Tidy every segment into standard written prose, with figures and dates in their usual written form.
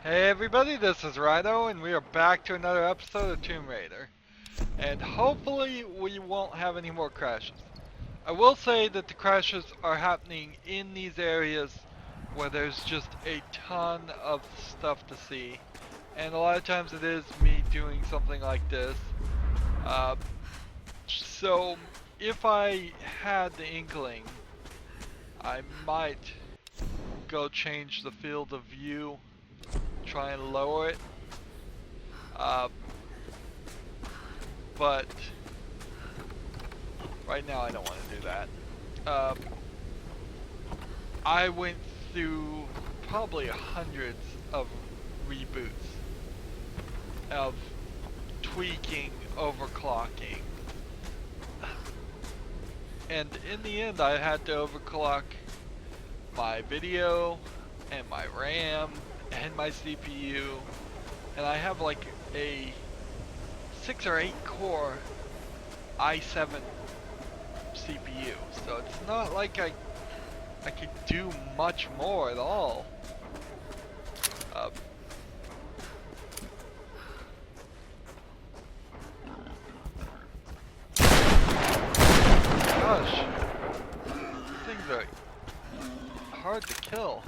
Hey everybody, this is Rydo, and we are back to another episode of Tomb Raider. And hopefully we won't have any more crashes. I will say that the crashes are happening in these areas where there's just a ton of stuff to see. And a lot of times it is me doing something like this. So if I had the inkling, I might go change the field of view, try and lower it. But right now I don't want to do that. I went through probably hundreds of reboots of tweaking, overclocking, and in the end I had to overclock my video and my RAM and my CPU, and I have like a 6 or 8 core i7 CPU, so it's not like I could do much more at all. Gosh, things are hard to kill.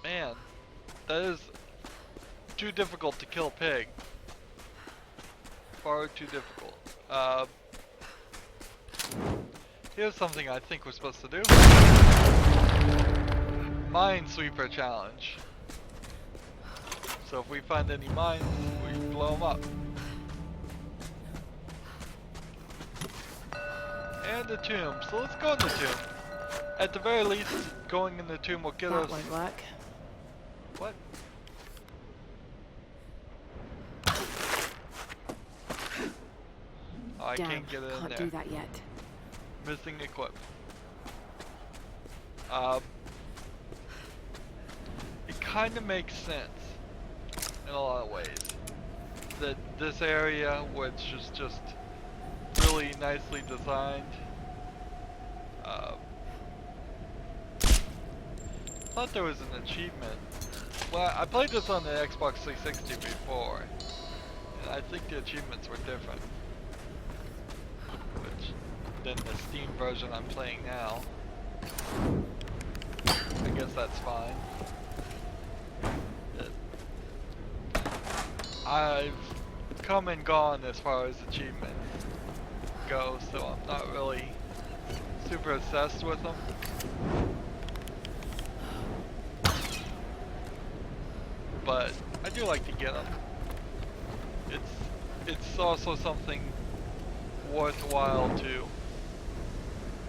Man, that is too difficult to kill pig. Far too difficult. Here's something I think we're supposed to do. Minesweeper challenge. So if we find any mines, we blow them up. And a tomb. So let's go in the tomb. At the very least, going in the tomb will get us... That won't work. What? Oh, I Damn, can't get it in can't there. do that yet. Missing equipment. It kind of makes sense in a lot of ways that this area, which is just really nicely designed, I thought there was an achievement. Well, I played this on the Xbox 360 before, and I think the achievements were different than the Steam version I'm playing now. I guess that's fine. I've come and gone as far as achievements go, so I'm not really super obsessed with them. But I do like to get them. It's also something worthwhile to...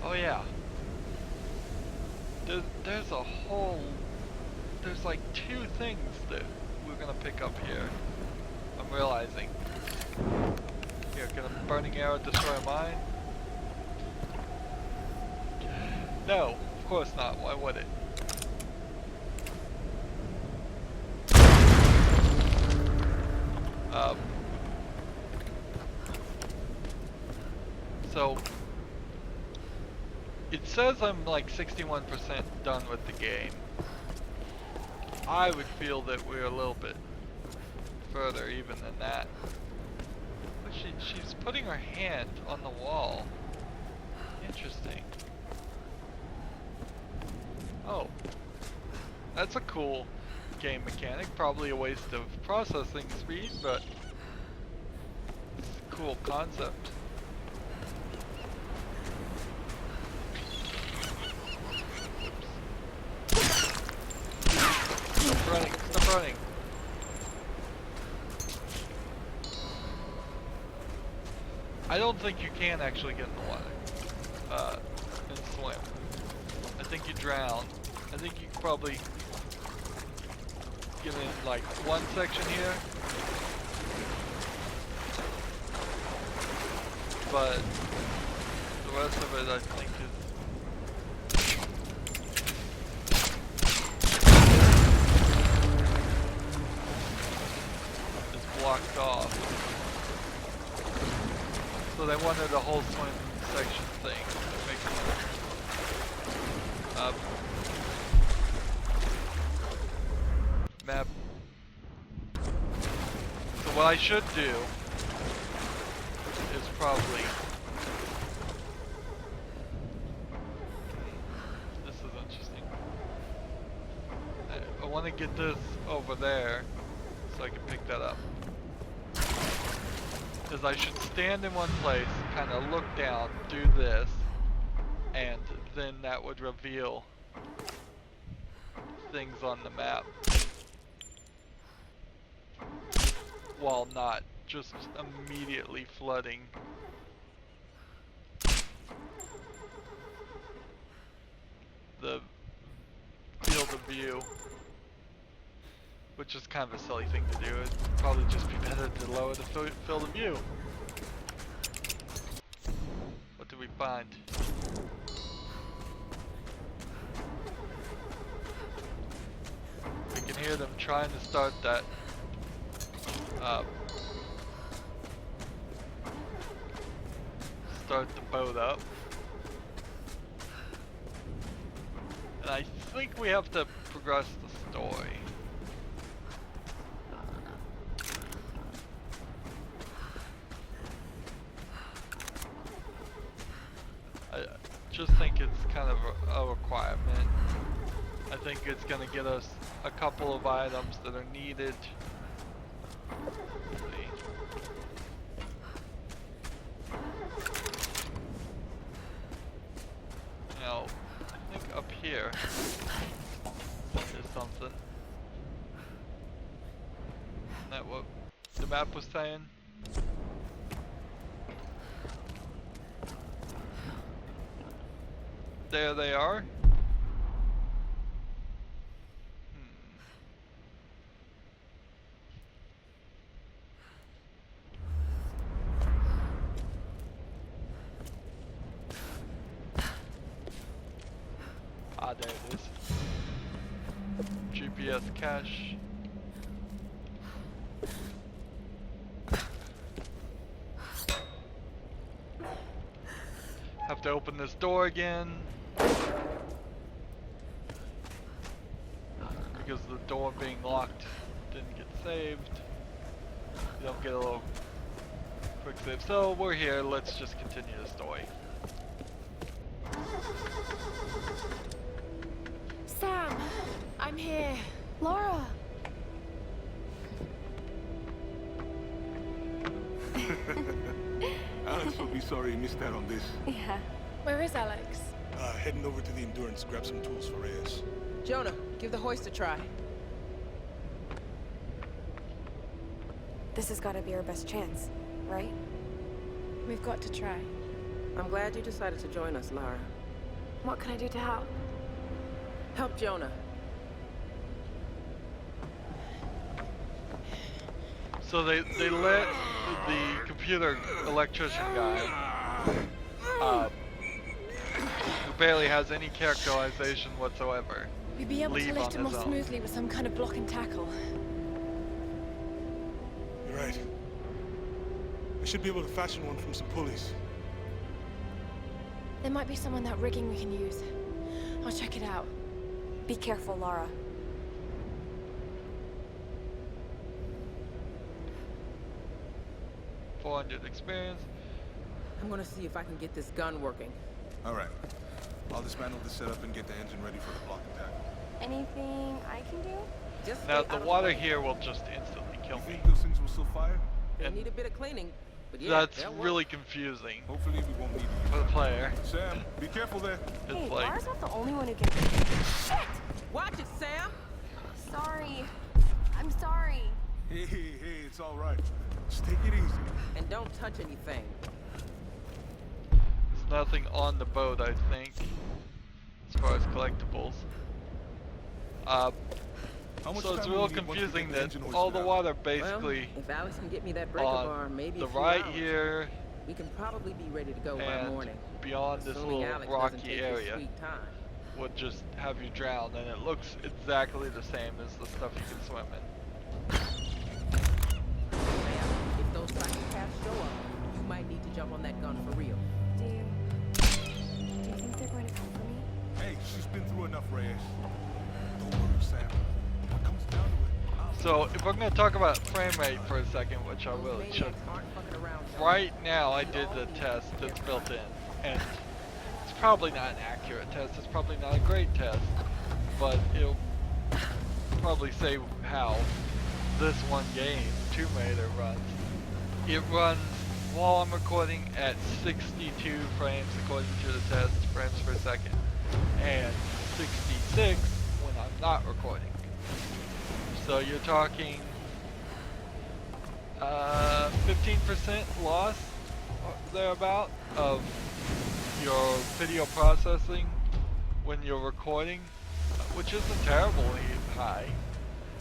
Oh yeah. There's a whole... There's like 2 things that we're gonna pick up here. I'm realizing. Here, can a burning arrow destroy a mine? No, of course not. Why would it? So it says I'm like 61% done with the game. I would feel that we're a little bit further even than that. But she's putting her hand on the wall. Interesting. Oh. That's a cool game mechanic. Probably a waste of processing speed, but it's a cool concept. Stop running, stop running. I don't think you can actually get in the water and swim. I think you drown. I think you can probably get in like one section here, but the rest of it I think is blocked off. So they wanted a whole swim section thing. That makes sense. Map. So what I should do is probably... This is interesting. I want to get this over there so I can pick that up. Is I should stand in one place, kind of look down, do this, and then that would reveal things on the map while not just immediately flooding the field of view, which is kind of a silly thing to do. It'd probably just be better to lower the field of view. What did we find? We can hear them trying to start that start the boat up. And I think we have to progress the story. I just think it's kind of a requirement. I think it's gonna get us a couple of items that are needed. Let's see. Now, I think up here is something. Isn't that what the map was saying? There they are. Ah, there it is. GPS cache. Have to open this door again. Because the door being locked didn't get saved. You don't get a little quick save. So we're here, let's just continue the story. Sam, I'm here. Laura. Alex will be sorry he missed out on this. Yeah. Where is Alex? Heading over to the Endurance, grab some tools for Reyes. Jonah, give the hoist a try. This has got to be our best chance, right? We've got to try. I'm glad you decided to join us, Lara. What can I do to help? Help Jonah. So they let the computer electrician guy, who barely has any characterization whatsoever, We'd be able to leave lift on him his off own. smoothly with some kind of block and tackle. You're right. I should be able to fashion one from some pulleys. There might be some on that rigging we can use. I'll check it out. Be careful, Lara. .400 experience. I'm gonna see if I can get this gun working. All right. I'll dismantle the setup and get the engine ready for the block attack. Anything I can do? Just Now stay the out of water way. here will just instantly kill You me. think those things will still fire? They and need a bit of cleaning, but yeah, That's they'll work. really confusing Hopefully we won't need for the player. it. Sam, be careful there. It's Hey, like, Lara's not the only one who can... Shit! Watch it, Sam! Sorry. I'm sorry. Hey, it's all right. Just take it easy. And don't touch anything. there's nothing on the boat, I think, as far as collectibles. How much So it's time real will we need once we get confusing the that engine all the hoisted out? water Well, basically if Alex can get me that breaker on bar, maybe the a few right hours, here we can probably be ready to go by and morning. beyond this Assuming little Alex doesn't rocky take his area sweet time. would just have you drown, and it looks exactly the same as the stuff you can swim in. Sam, if those psychopaths show up, you might need to jump on on that gun for real. Do you think they're going to come for me? Hey, she's been through enough, Reyes. Don't worry, Sam. When it comes down to it, So if we're gonna talk about frame rate for a second, which I really should. Maniacs aren't fucking around, John. Right now I did the test that's built in, and it's probably not an accurate test, it's probably not a great test, but it'll probably say how this one game, Tomb Raider, runs. It runs while I'm recording at 62 frames according to the test, frames per second, and 66 when I'm not recording. So you're talking 15% loss thereabout of your video processing when you're recording, which isn't terribly high.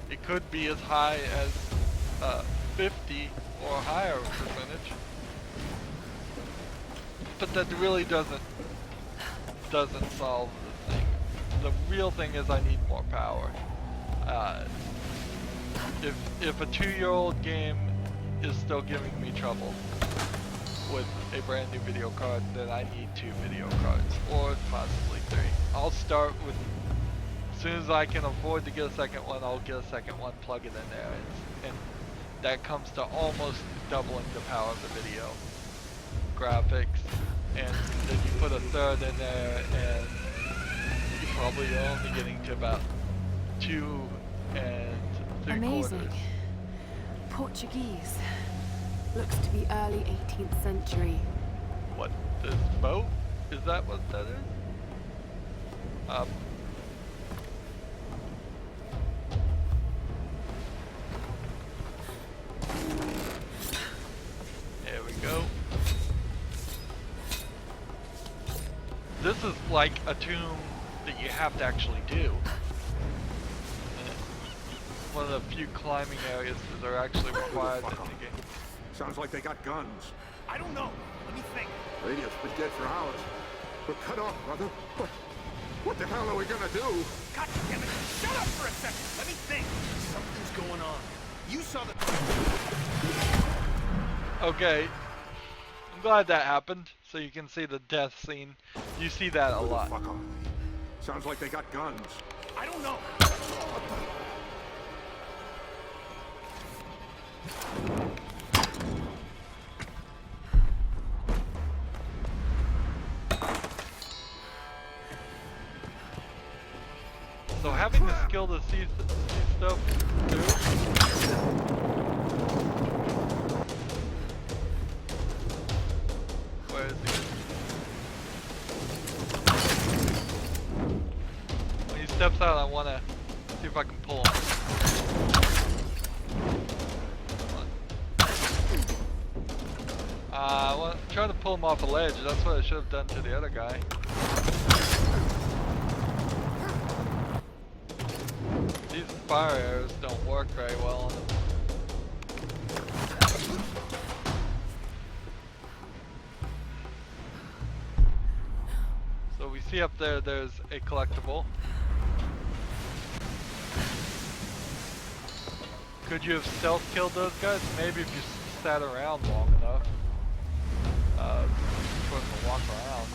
It could be as high as 50 or higher percentage, but that really doesn't solve the thing. The real thing is I need more power. If a 2-year-old game is still giving me trouble with a brand new video card, then I need 2 video cards, or possibly 3. I'll start with, as soon as I can afford to get a second one, I'll get a second one, plug it in there, and that comes to almost doubling the power of the video graphics, and then you put a third in there, and you're probably only getting to about 2 3/4. Amazing. Portuguese. Looks to be early 18th century. What, this boat? Is that what that is? There we go. This is like a tomb that you have to actually do. One of the few climbing areas that are actually required in the game. Sounds like they got guns. I don't know. Let me think. Radio's been dead for hours. We're cut off, brother. What the hell are we gonna do? God damn it. Shut up for a second. Let me think. Something's going on. You saw the... Okay. I'm glad that happened, so you can see the death scene. You see that a lot. Fuck off. Sounds like they got guns. I don't know. So having the skill to see stuff too. Where is he? When he steps out, I want to see if I can pull him. Well, I'm trying to pull him off a ledge. That's what I should have done to the other guy. These fire arrows don't work very well on him. So we see up there, there's a collectible. Could you have stealth killed those guys? Maybe if you sat around long enough. For them to walk around.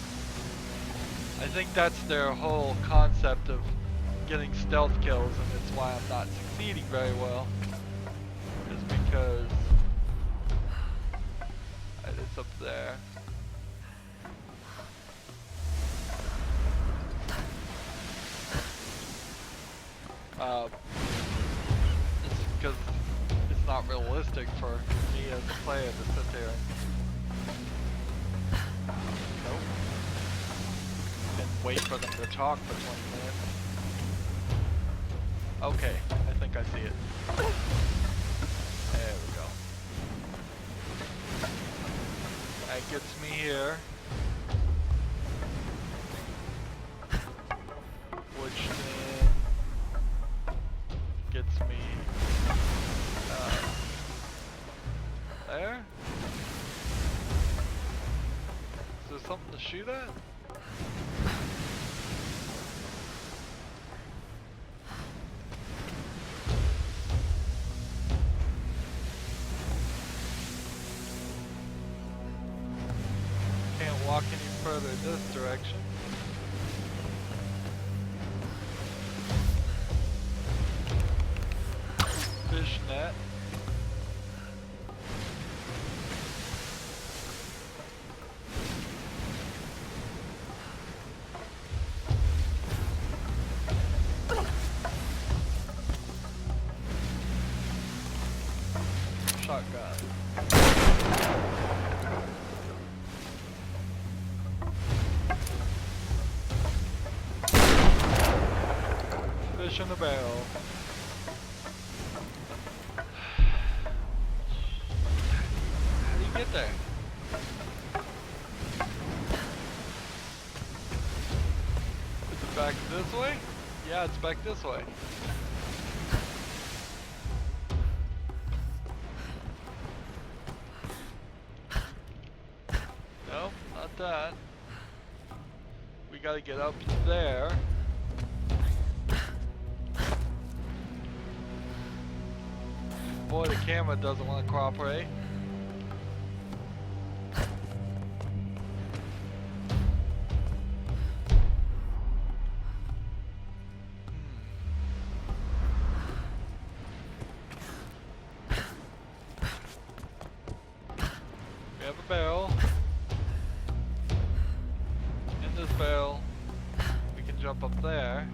I think that's their whole concept of getting stealth kills, and it's why I'm not succeeding very well. Is because it's up there. It's because it's not realistic for me as a player to sit there and wait for them to talk for 20 minutes. Okay, I think I see it. There we go. That gets me here. Which then gets me there? Is there something to shoot at? walk any further this direction. Fish net. Shotgun. Fish in the barrel. How do you get there? Is it back this way? Yeah, it's back this way. Nope, not that. We gotta get up there. Boy, the camera doesn't want to cooperate. We have a barrel. In this barrel, we can jump up there.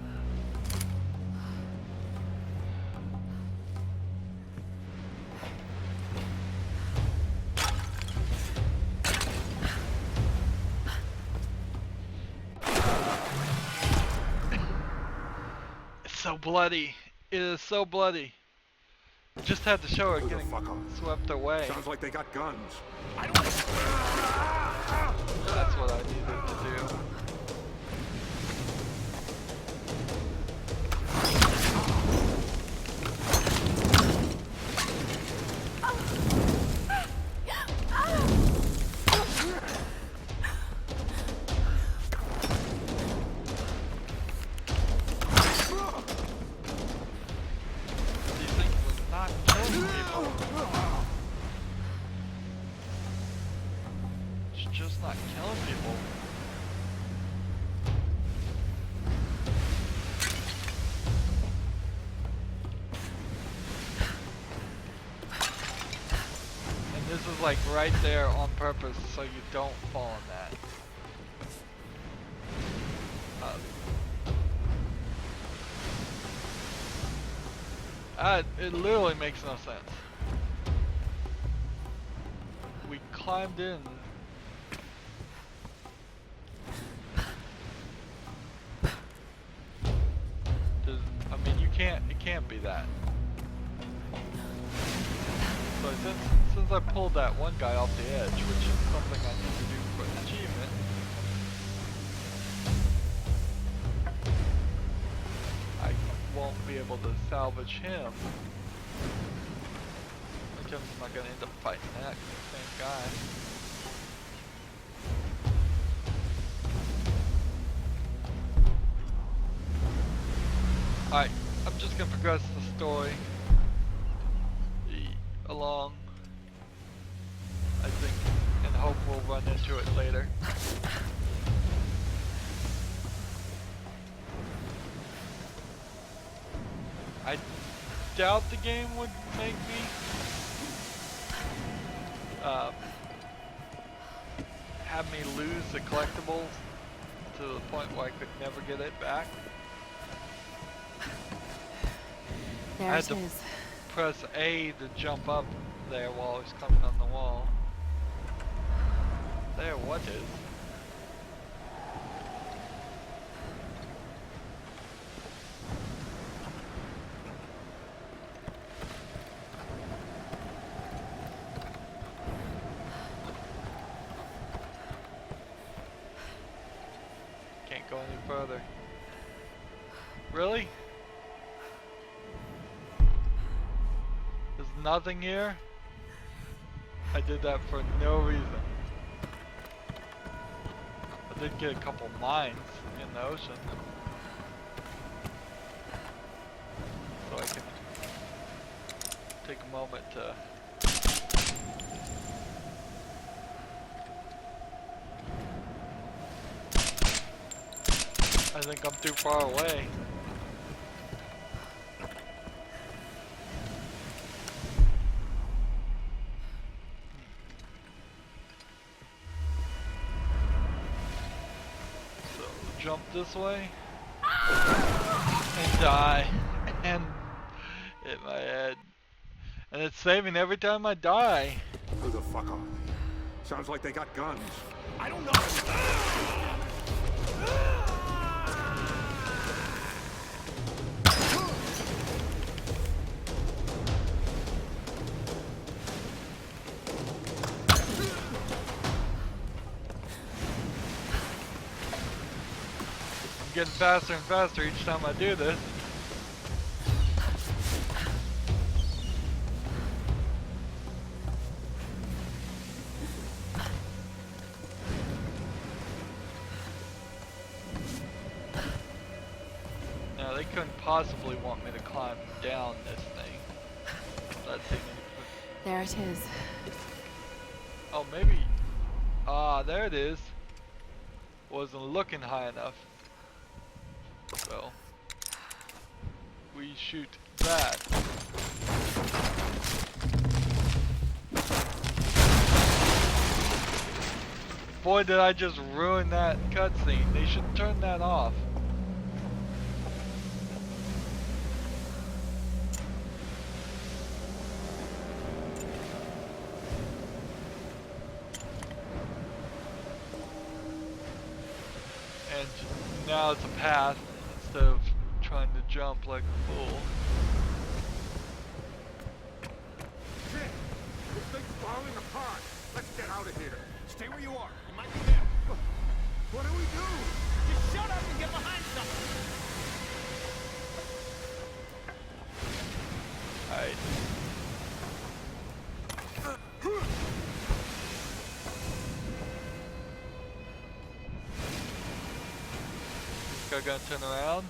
So bloody. It is so bloody. Just had to show it Who the getting fuck are- swept away. Sounds like they got guns. That's what I needed to do. These things were not killing people. It's just not killing people. And this is like right there on purpose so you don't fall in that. It literally makes no sense. We climbed in. I mean, it can't be that. So since I pulled that one guy off the edge, which is something I need to do for an achievement, I won't be able to salvage him. Which I'm not gonna end up fighting that same guy. Alright, I'm just gonna progress the story along, I think, and hope we'll run into it later. I doubt the game would make me have me lose the collectibles to the point where I could never get it back. There I had it to is. press A to jump up there while I was coming on the wall. There, what is? Can't go any further. Really? There's nothing here? I did that for no reason. I did get a couple mines in the ocean. So I can take a moment to I think I'm too far away. So jump this way and die and hit my head. And it's saving every time I die. Who the fuck are they? Sounds like they got guns. I don't know. I'm getting faster and faster each time I do this. Now they couldn't possibly want me to climb down this thing. Let's see. There it is. Oh, maybe. Ah, there it is. Wasn't looking high enough. So we shoot that. Boy, did I just ruin that cutscene. They should turn that off. And now it's a path instead of trying to jump like a fool. Shit! This thing's falling apart. Let's get out of here. Stay where you are. You might be there. What do we do? Just shut up and get behind something. Alright. This guy gonna turn around.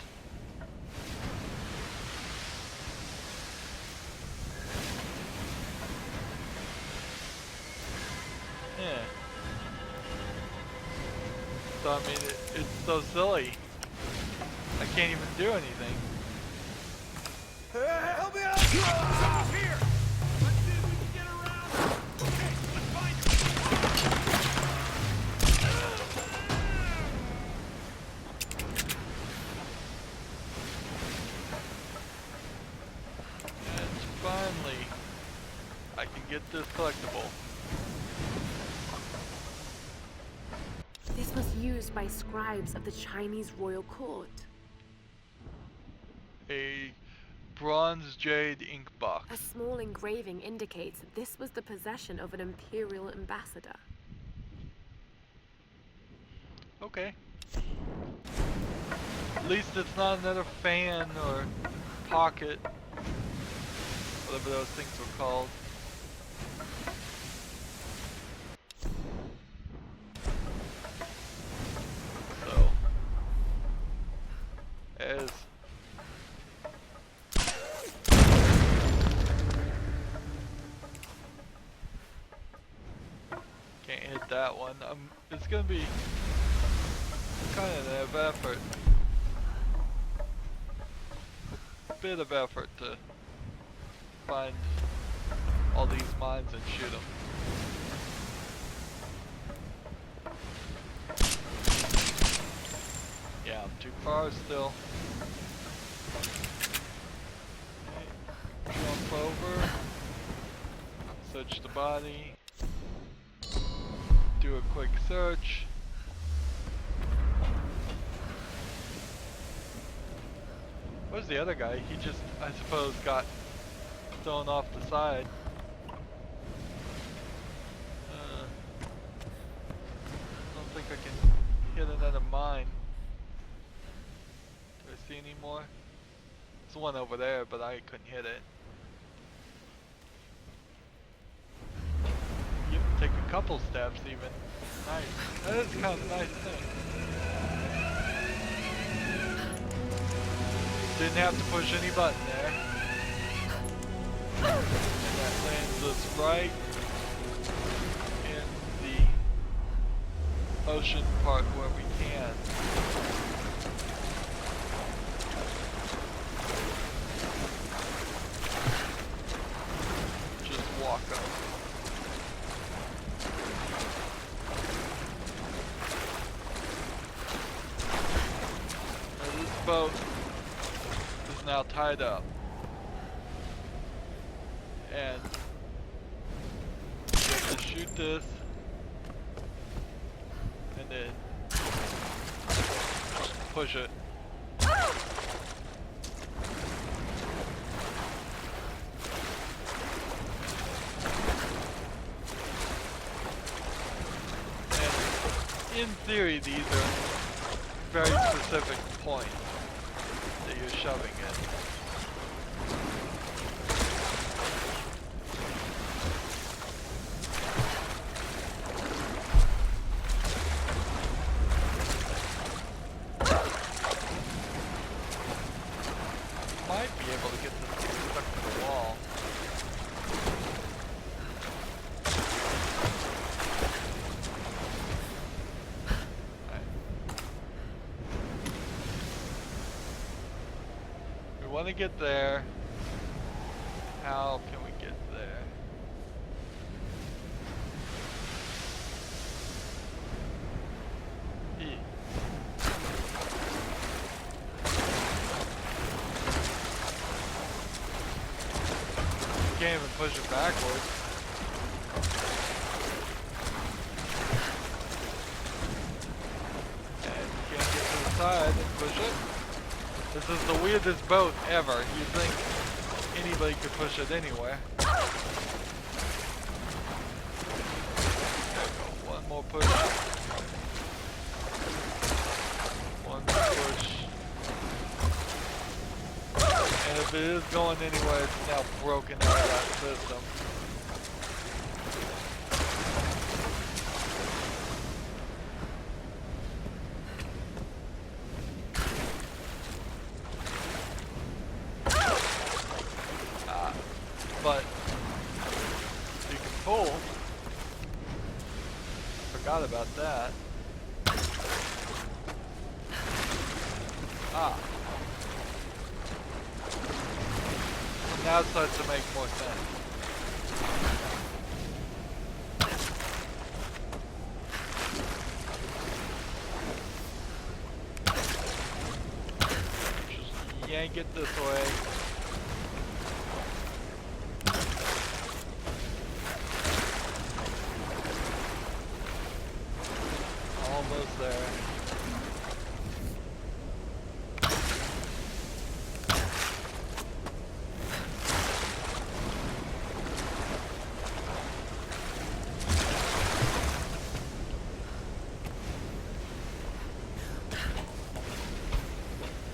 Yeah. So I mean, it's so silly. I can't even do anything. Help me out! Stop here! Let's see if we can get around. Okay, let's find And finally, I can get this collectible. This was used by scribes of the Chinese royal court. A bronze jade ink box. A small engraving indicates that this was the possession of an imperial ambassador. Okay. At least it's not another fan or pocket. Whatever those things were called. So. As can't hit that one. It's gonna be kind of an effort. A bit of effort to find all these mines and shoot them. Yeah, I'm too far still. Okay. Jump over. Search the body. Do a quick search. Where's the other guy? He just, I suppose, got thrown off the side. I don't think I can hit another mine. Do I see any more? There's one over there, but I couldn't hit it. Yep, take a couple steps even. Nice. That is kind of a nice thing. Didn't have to push any button there. And that lands us right in the ocean part where we can. boat is now tied up. And you have to shoot this and then push it. And in theory, these are very specific points that you're shoving in. Might be able to get this thing stuck to the wall. Right. We want to get there. How can we get there? E. Can't even push it backwards. And you can't get to the side and push it. This is the weirdest boat ever. You'd think anybody could push it anywhere. There we go. One more push. One more push. And if it is going anywhere, it's now broken out of that system. But you can pull. Forgot about that. Now it starts to make more sense. Just yank it this way. Almost there.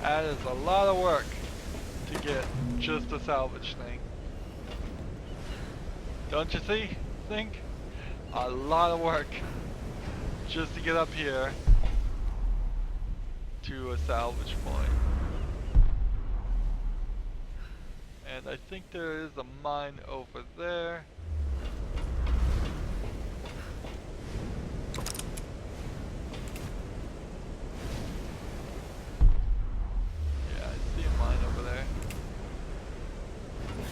That is a lot of work to get just a salvage thing. Don't you think? A lot of work just to get up here to a salvage point. And I think there is a mine over there. Yeah, I see a mine over there.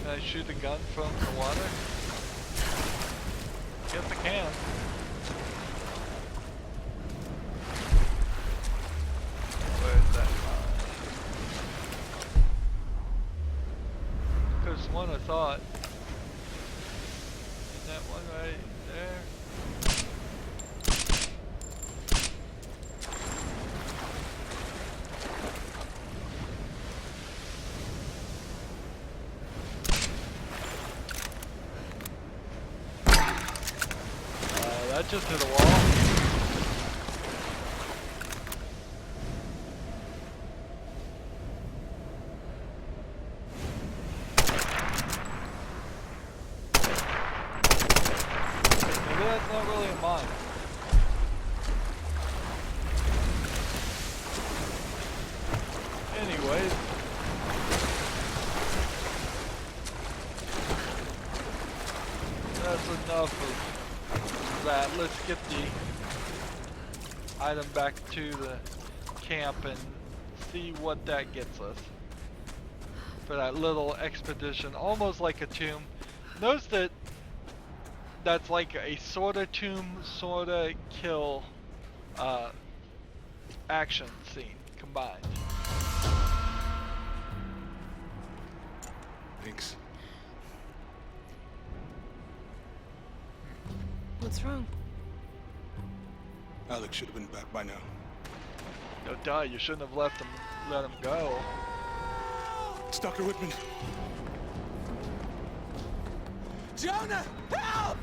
Can I shoot a gun from the water? Yes, I can. Where's that mine? There's one, I saw it. Isn't that one right there? That just hit a wall. Maybe that's not really a mine. Anyways. That's enough of that. Let's get the item back to the camp and see what that gets us for that little expedition, almost like a tomb. Notice that that's like a sorta tomb, sorta kill action scene combined. thinks. What's wrong? Alex should have been back by now. No duh, you shouldn't have let him go. It's Dr. Whitman. Jonah, help!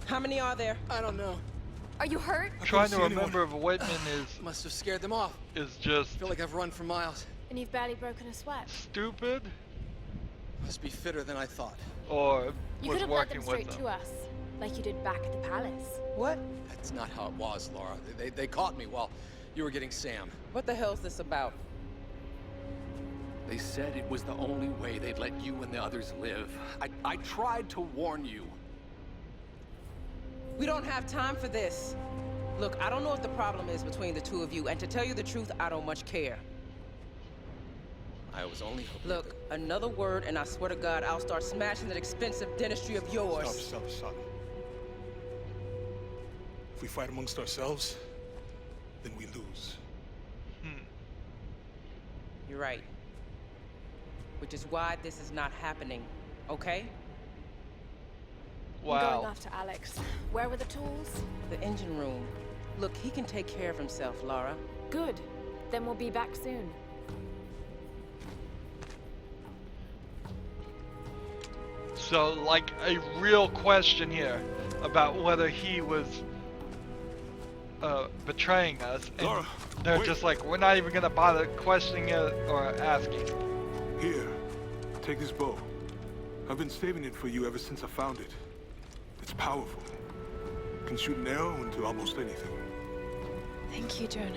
How many are there? I don't know. Are you hurt? Trying to see anyone. remember if Whitman Must have scared them off. is just I feel like I've run for miles. And you've barely broken a sweat. stupid Must be fitter than I thought. or You was could have led them working straight with to them. us, like you did back at the palace. What? That's not how it was, Laura. They caught me while you were getting Sam. What the hell's this about? They said it was the only way they'd let you and the others live. I tried to warn you. We don't have time for this. Look, I don't know what the problem is between the two of you, and to tell you the truth, I don't much care. I was only hoping. Look, another word, and I swear to God, I'll start smashing that expensive dentistry of yours. Stop. If we fight amongst ourselves, then we lose. You're right. Which is why this is not happening, okay? I'm going Wow. after Alex. Where were the tools? The engine room. Look, he can take care of himself, Laura. Good. Then we'll be back soon. So, like, a real question here about whether he was betraying us, and Laura, they're wait. just like, we're not even gonna bother questioning it or asking. Here, take this bow. I've been saving it for you ever since I found it. It's powerful. Can shoot an arrow into almost anything. Thank you, Jonah.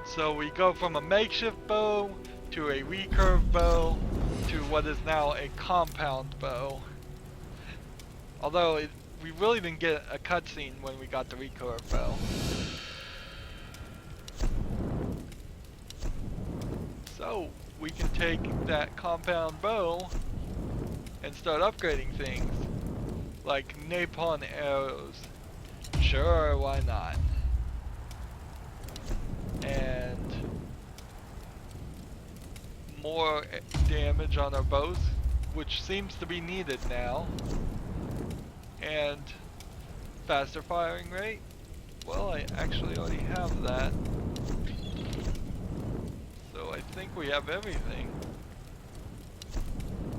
So we go from a makeshift bow to a recurve bow to what is now a compound bow. Although we really didn't get a cutscene when we got the recurve bow. So we can take that compound bow and start upgrading things like napalm arrows. Sure, why not? And more damage on our bows, which seems to be needed now. And faster firing rate. Well, I actually already have that. So I think we have everything.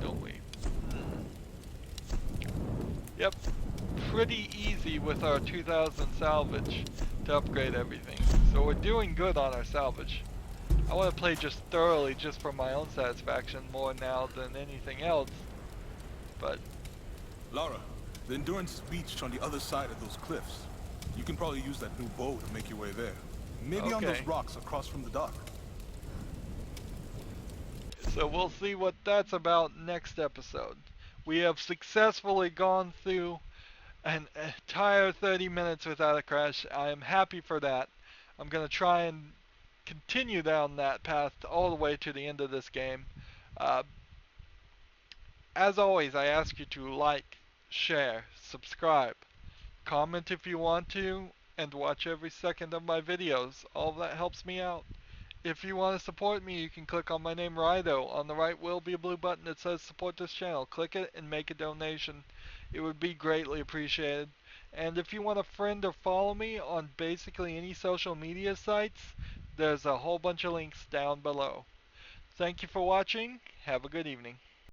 Don't we? Yep. Pretty easy with our 2000 salvage to upgrade everything. So we're doing good on our salvage. I want to play just thoroughly just for my own satisfaction more now than anything else. But Laura, the Endurance is beached on the other side of those cliffs. You can probably use that new bow to make your way there. Maybe on those Okay. rocks across from the dock. so we'll see what that's about next episode. We have successfully gone through an entire 30 minutes without a crash. I am happy for that. I'm going to try and continue down that path all the way to the end of this game. As always, I ask you to like, share, subscribe, comment if you want to, and watch every second of my videos. All of that helps me out. If you want to support me, you can click on my name, Rydo. On the right will be a blue button that says support this channel. Click it and make a donation. It would be greatly appreciated. And if you want to friend or follow me on basically any social media sites, there's a whole bunch of links down below. Thank you for watching. Have a good evening.